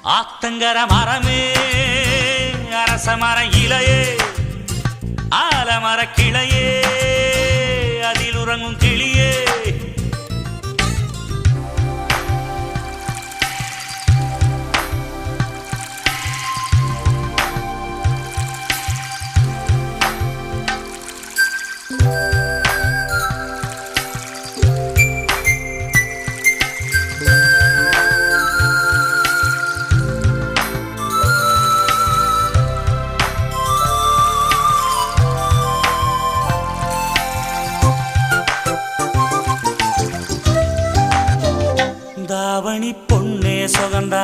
ஆத்தங்கர மரமே அரச மர இலையே ஆலமர கிளையே அதில் உறங்கும் கிளியே தாவணி பொன்னே சுகந்தா